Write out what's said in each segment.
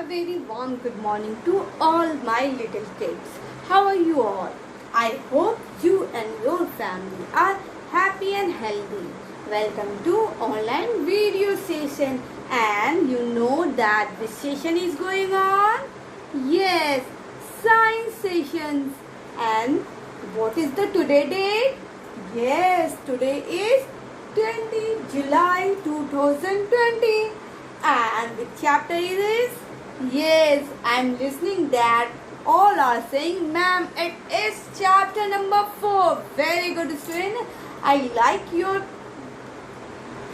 A very warm good morning to all my little kids. How are you all? I hope you and your family are happy and healthy. Welcome to online video session, and you know that this session is going on? Yes, science sessions. And what is the today date? Yes, today is 20 July 2020. And which chapter is this? Yes, I am listening that all are saying, ma'am, it is chapter number 4. Very good, student. I like your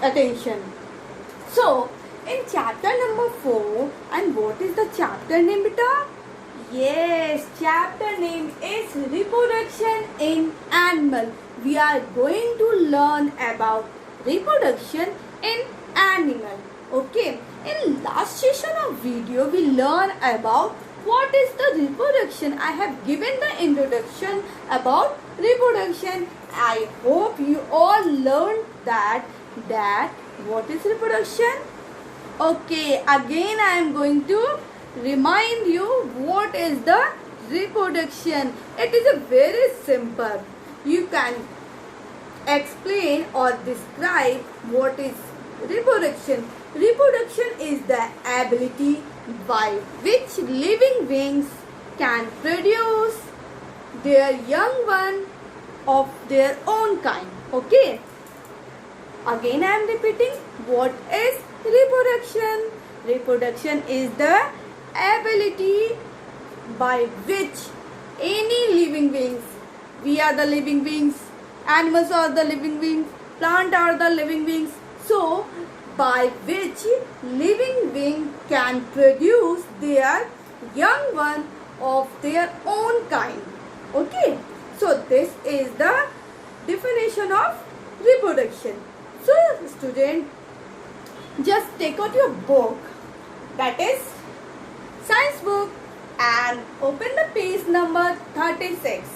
attention. So, in chapter number 4, and what is the chapter name, beta? Yes, chapter name is reproduction in animal. We are going to learn about reproduction in animal. Okay, in last session of video we learned about what is the reproduction. I have given the introduction about reproduction. I hope you all learned that what is reproduction. Okay, again I am going to remind you what is the reproduction. It is a very simple. You can explain or describe what is reproduction. Reproduction is the ability by which living beings can produce their young one of their own kind. Okay. Again I am repeating, what is reproduction? Reproduction is the ability by which any living beings, we are the living beings, animals are the living beings, plants are the living beings. So, by which living being can produce their young one of their own kind. Okay. So, this is the definition of reproduction. So, student, just take out your book, that is science book, and open the page number 36.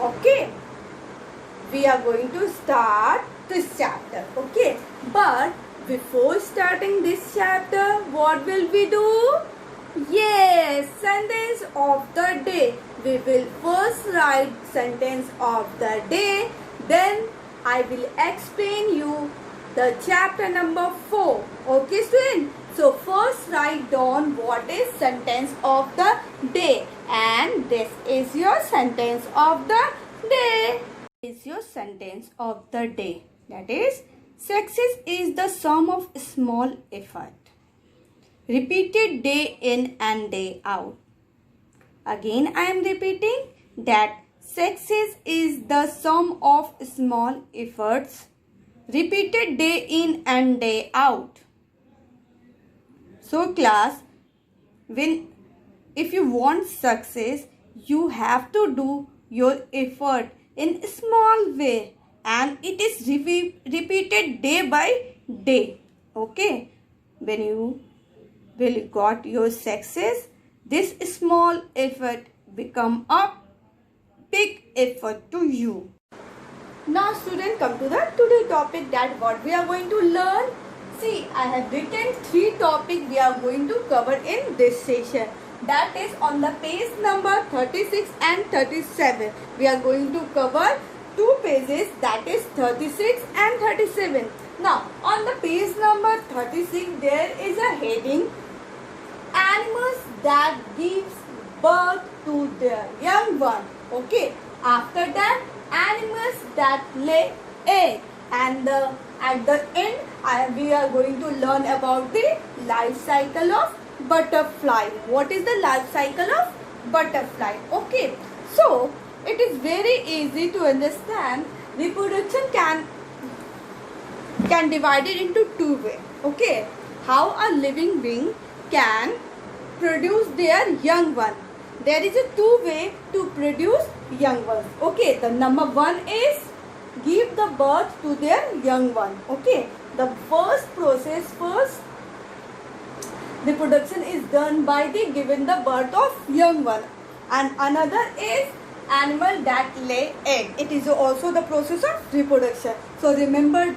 Okay. We are going to start this chapter. Okay. But before starting this chapter, what will we do? Yes, sentence of the day. We will first write sentence of the day. Then I will explain you the chapter number 4. Okay, student? So first write down what is sentence of the day, and this is your sentence of the day. Is your sentence of the day. That is, success is the sum of small effort repeated day in and day out. Again I am repeating that success is the sum of small efforts repeated day in and day out. So class, if you want success, you have to do your effort in small way, and it is repeated day by day. Okay, when you will got your success, this small effort become a big effort to you. Now student, come to the today topic, that what we are going to learn. See, I have written 3 topics we are going to cover in this session. That is on the page number 36 and 37. We are going to cover 2 pages, that is 36 and 37. Now, on the page number 36, there is a heading, animals that gives birth to their young one. Okay. After that, animals that lay egg. And at the end, we are going to learn about the life cycle of butterfly. What is the life cycle of butterfly? Okay. So, it is very easy to understand. Reproduction can divide it into 2 ways. Okay. How a living being can produce their young one. There is a 2 way to produce young ones. Okay. The number 1 is give the birth to their young one. Okay. The first reproduction is done by the giving the birth of young one, and another is animal that lay egg. It is also the process of reproduction. So remember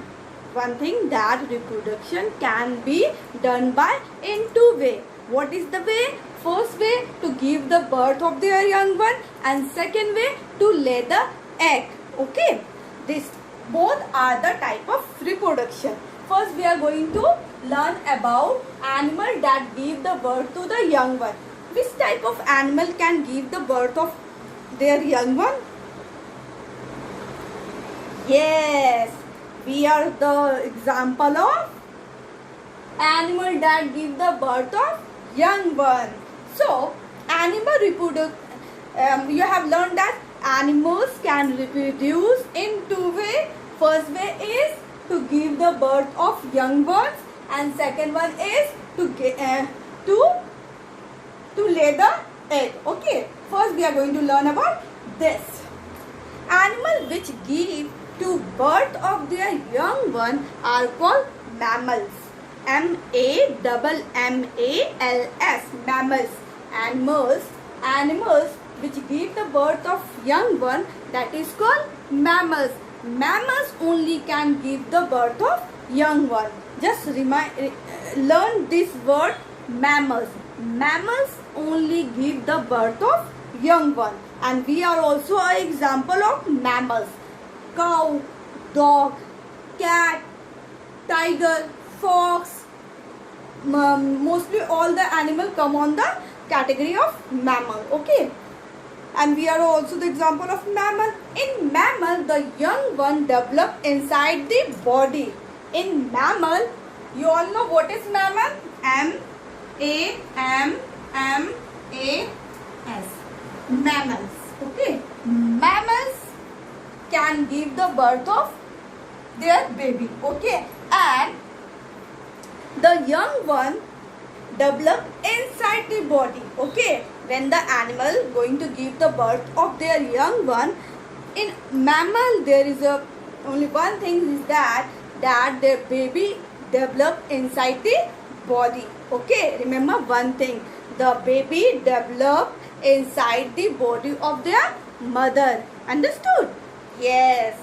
one thing that reproduction can be done by in two way. What is the way? First way to give the birth of their young one, and second way to lay the egg. Okay, this both are the type of reproduction. First we are going to learn about animal that give the birth to the young one. Which type of animal can give the birth of their young one? Yes, we are the example of animal that give the birth of young one. So, animal reproduce. You have learned that animals can reproduce in two ways. First way is to give the birth of young ones, and second one is to lay the egg. Okay. First, we are going to learn about this. Animal which give to birth of their young one are called mammals. M-A-M-M-A-L-S. Mammals. Animals which give the birth of young one, that is called mammals. Mammals only can give the birth of young one. Just learn this word, mammals. Mammals only give the birth of young one. And we are also an example of mammals. Cow, dog, cat, tiger, fox, mostly all the animals come on the category of mammal. Okay, and we are also the example of mammal. In mammal, the young one develop inside the body. In mammal, you all know what is mammal? M-A-M-M-A-S. Mammals. Okay, mammals can give the birth of their baby. Okay, and the young one develop inside the body. Okay, when the animal going to give the birth of their young one, in mammal there is only one thing is that their baby develop inside the body. Okay, remember one thing, the baby develop inside the body of their mother. Understood? Yes.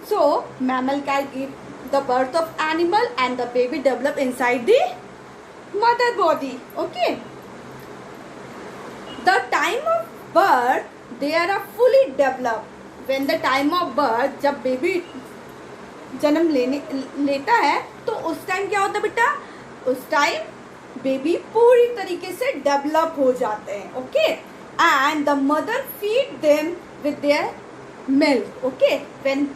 So mammal can give the birth of animal and the baby develop inside the mother body. Okay. The time of birth, they are fully developed. When the time of birth, जब baby जन्म लेता है तो उस time क्या होता है बेटा? उस टाइम बेबी पूरी तरीके से डेवलप हो जाते हैं. Okay, and the mother feed them with their milk. Okay, when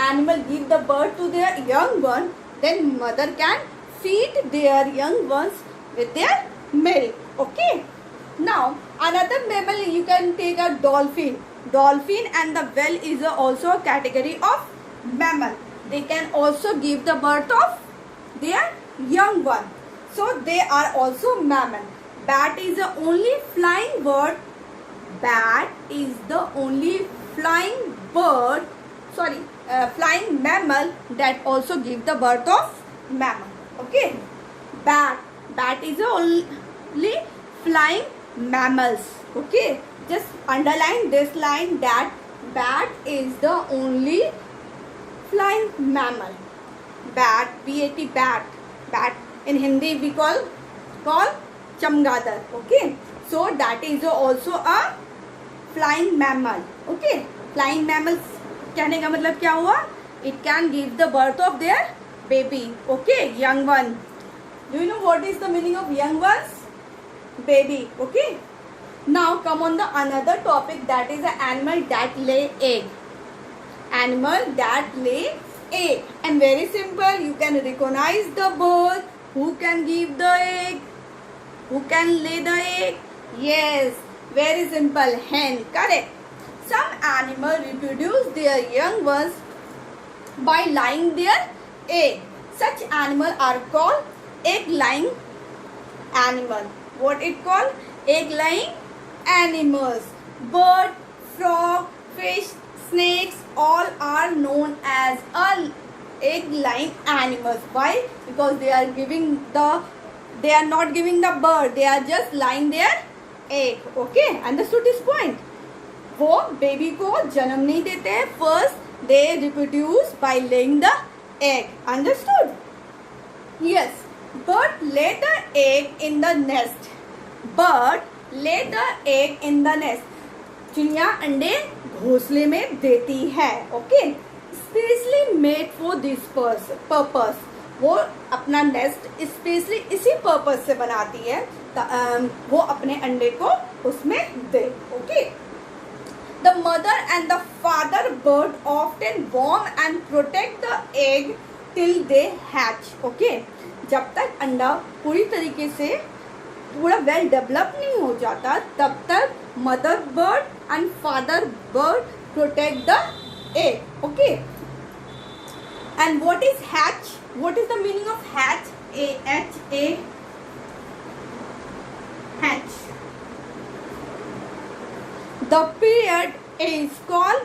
animal give the birth to their young one, then mother can feed their young ones with their milk. Okay, now another mammal you can take a dolphin. Dolphin and the whale is also a category of mammal. They can also give the birth of their young one, so they are also mammal. Bat is the only flying bird. Bat is the only flying mammal that also give the birth of mammal. Okay, bat is the only flying mammals. Okay, just underline this line, that bat is the only flying mammal. Bat, B-A-T, bat. In Hindi we call chamgadar. Okay, so that is also a flying mammal. Okay, flying mammals कहने का मतलब क्या हुआ? It can give the birth of their baby. Okay, young one. Do you know what is the meaning of young ones? Baby. Okay. Now come on the another topic, that is an animal that lay egg. Animal that lay egg. And very simple, you can recognize the bird. Who can give the egg? Who can lay the egg? Yes, very simple, hen. Correct. Some animals reproduce their young ones by laying their egg. Such animals are called egg-laying animal. What it called? Egg-laying animals. Bird, frog, fish, snakes, all are known as egg-laying animals. Why? Because they are not giving the bird, they are just laying their egg. Okay, understood this point? वो baby को जन्म नहीं देते हैं. First they reproduce by laying the egg. Understood? Yes. Bird lay the egg in the nest. Bird lay the egg in the nest. चिड़िया अंडे घोंसले में देती है. Okay. Specially made for this purpose. वो अपना नेस्ट स्पेशली इसी purpose से बनाती है, वो अपने अंडे को उसमें दे. Okay. The mother and the father bird often warm and protect the egg till they hatch. Okay. जब तक अंडा पूरी तरीके से पूरा वेल डेवलप नहीं हो जाता, तब तक mother bird and father bird protect the egg. Okay. And what is hatch? What is the meaning of hatch? A-H-A. Hatch. The period is called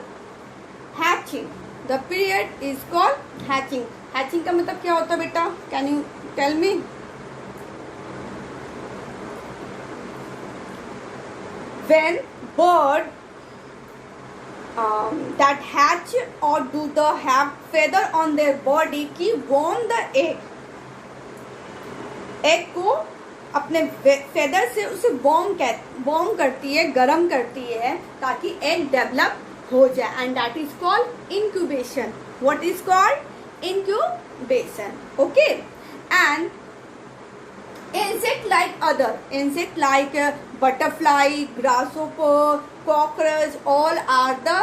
hatching. The period is called hatching. Hatching का मतलब क्या होता है बेटा? Can you tell me? When bird that hatch or do the have feather on their body keep warm the egg. Egg को अपने feather से उसे वार्म करती है, गर्म करती है, ताकि एग डेवलप हो जाए. And that is called incubation. What is called? Incubation. Okay. And insect like butterfly, grasshopper, cockroach, all are the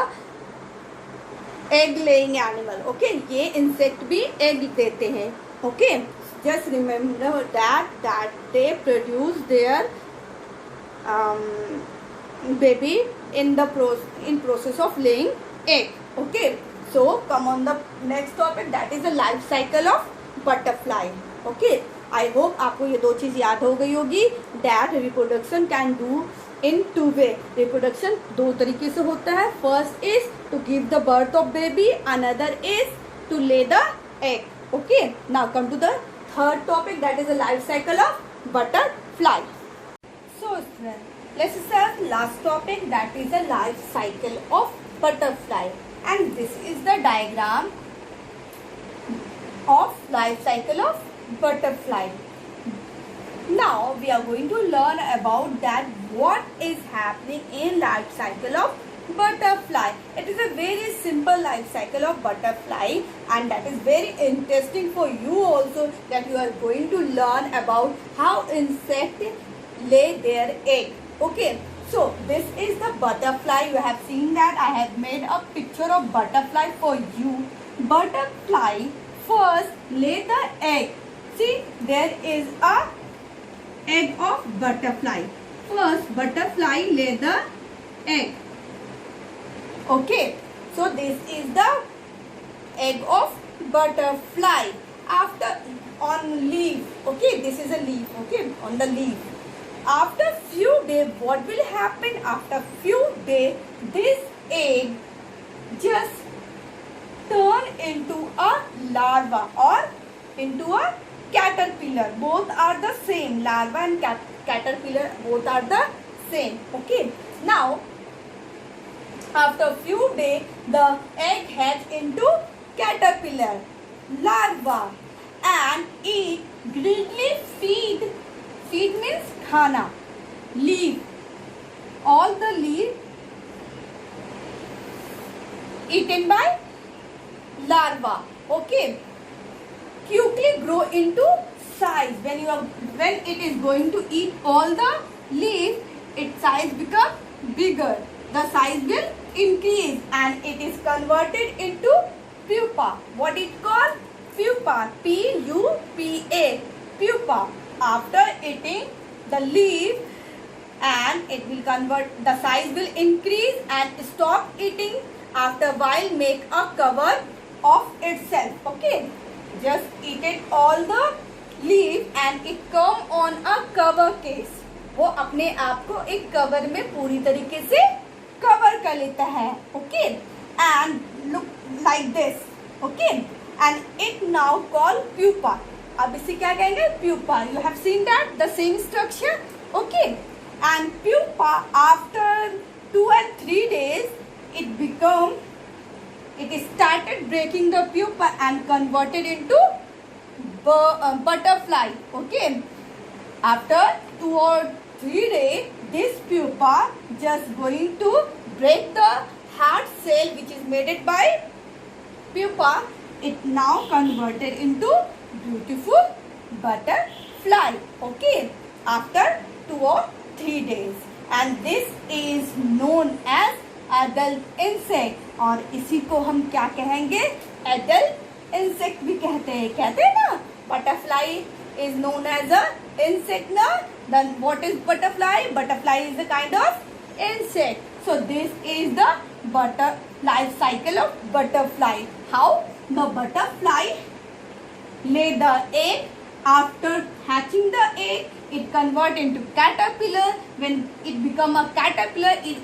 egg laying animal. Okay. ये insect भी egg देते हैं. Okay. Just remember that they produce their baby in process of laying egg. Okay. So come on the next topic, that is the life cycle of butterfly. Okay. I hope आपको ये दो चीज याद हो गई होगी. That reproduction can do in two way. Reproduction दो तरीके से होता है. First is to give the birth of baby. Another is to lay the egg. Okay. Now come to the third topic, that is the life cycle of butterfly. So let's start last topic, that is the life cycle of butterfly. And this is the diagram of life cycle of butterfly. Now we are going to learn about that what is happening in life cycle of butterfly. It is a very simple life cycle of butterfly, and that is very interesting for you also, that you are going to learn about how insect lay their egg. Okay, so this is the butterfly. You have seen that I have made a picture of butterfly for you. Butterfly first lay the egg. See, there is a egg of butterfly. First butterfly lay the egg. Okay, so this is the egg of butterfly. After on leaf, okay, this is a leaf, okay, on the leaf. After few days, what will happen? After few days, this egg just turn into a larva or into a caterpillar. Both are the same. Larva and caterpillar both are the same. Okay. Now, after few days, the egg hatch into caterpillar, larva, and it greedily feed. Feed means khana. Leaf. All the leaf eaten by larva. Okay. Quickly grow into size. When it is going to eat all the leaf, its size become bigger. The size will increase and it is converted into pupa. What it called? Pupa. P-U-P-A. Pupa. After eating the leaf, and it will convert, the size will increase and stop eating. After a while, make a cover of itself. Okay. Just eat it all the leaf and it come on a cover case. वो अपने आप को एक cover में पूरी तरीके से cover कर लेता है. Okay. And look like this. Okay. And it now called pupa. अब इसे क्या कहेंगे? Pupa. You have seen that? The same structure. Okay. And pupa, after 2 and 3 days, it become it started breaking the pupa and converted into butterfly. Okay, after 2 or 3 days, this pupa just going to break the hard shell which is made by pupa. It now converted into beautiful butterfly. Okay, after 2 or 3 days, and this is known as adult insect. और इसी को हम क्या कहेंगे? adult insect भी कहते हैं ना. butterfly is known as a insect ना. Then what is butterfly? Butterfly is a kind of insect. So this is the life cycle of butterfly. How the butterfly lay the egg. After hatching the egg, it convert into caterpillar. When it become a caterpillar, it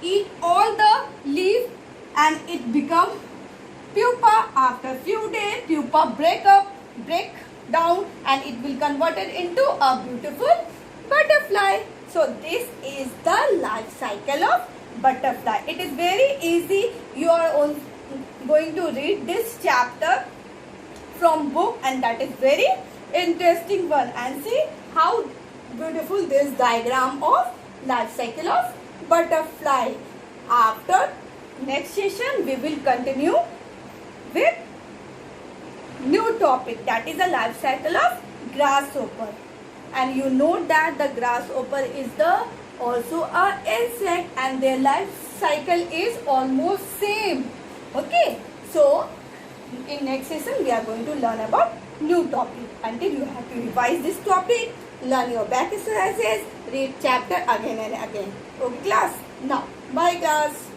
eat all the leaves and it become pupa. After few days, pupa break down and it will convert it into a beautiful butterfly. So this is the life cycle of butterfly. It is very easy. You are going to read this chapter from book, and that is very interesting one, and see how beautiful this diagram of life cycle of butterfly. After next session we will continue with new topic, that is the life cycle of grasshopper. And you know that the grasshopper is also a insect and their life cycle is almost same. Okay, so in next session we are going to learn about new topic. Until you have to revise this topic, learn your back exercises, read chapter again and again. Okay class, now bye class.